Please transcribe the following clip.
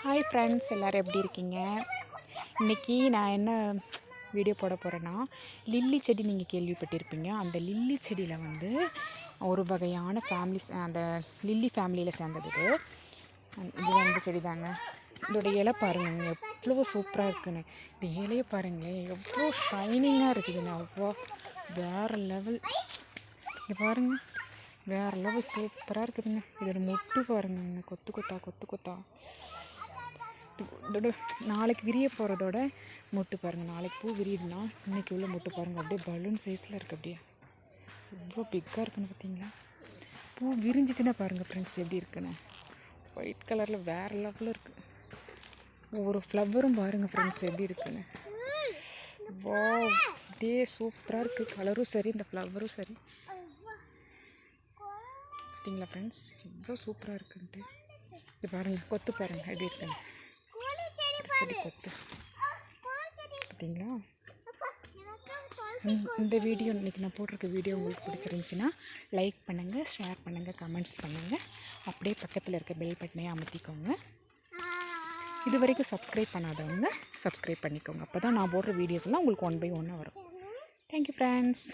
Hi friends, எல்லோரும் எப்படி இருக்கீங்க? இன்றைக்கி நான் என்ன வீடியோ போட போகிறேன்னா, லில்லி செடி நீங்கள் கேள்விப்பட்டிருப்பீங்க. அந்த லில்லி செடியில் வந்து ஒரு வகையான ஃபேமிலிஸ், அந்த லில்லி ஃபேமிலியில் சேர்ந்தது இது வந்து செடி தாங்க. இதோட இலை பாருங்க எவ்வளோ சூப்பராக இருக்குன்னு. இந்த இலையை பாருங்களேன், எவ்வளோ ஷைனிங்காக இருக்குதுன்னு. அவ்வளோ வேறு லெவல். இங்கே பாருங்கள், வேறு லெவல் சூப்பராக இருக்குதுங்க. இதோட மொட்டு பாருங்க, கொத்து கொத்தா நாளைக்கு விரிய போகிறதோட மொட்டு பாருங்கள். நாளைக்கு பூ விரியுதுன்னா இன்றைக்கி உள்ள மொட்டு பாருங்கள், அப்படியே பலூன் சைஸில் இருக்குது. அப்படியே எவ்வளோ பிக்காக இருக்குன்னு பார்த்தீங்களா? பூ விரிஞ்சிச்சுன்னா பாருங்கள் ஃப்ரெண்ட்ஸ் எப்படி இருக்குன்னு. ஒயிட் கலரில் வேறு லெவலில் இருக்குது. ஒவ்வொரு ஃப்ளவரும் பாருங்கள் ஃப்ரெண்ட்ஸ் எப்படி இருக்குன்னு. வா, அப்படியே சூப்பராக இருக்குது. கலரும் சரி, இந்த ஃப்ளவரும் சரி. பார்த்தீங்களா ஃப்ரெண்ட்ஸ், எவ்வளோ சூப்பராக இருக்குன்ட்டு. இது பாருங்கள், கொத்து பாருங்கள் எப்படி இருக்குன்னு. செடி கொத்து பார்த்தீங்களா? இந்த வீடியோ இன்றைக்கி நான் போட்டிருக்க வீடியோ உங்களுக்கு பிடிச்சிருந்துச்சின்னா லைக் பண்ணுங்கள், ஷேர் பண்ணுங்கள், கமெண்ட்ஸ் பண்ணுங்கள். அப்படியே பக்கத்தில் இருக்க பெல் பட்டனையை அமுத்திக்கோங்க. இது வரைக்கும் சப்ஸ்கிரைப் பண்ணாதவங்க சப்ஸ்கிரைப் பண்ணிக்கோங்க. அப்போ தான் நான் போடுற வீடியோஸ் எல்லாம் உங்களுக்கு 1 by 1 வரும். Thank you friends.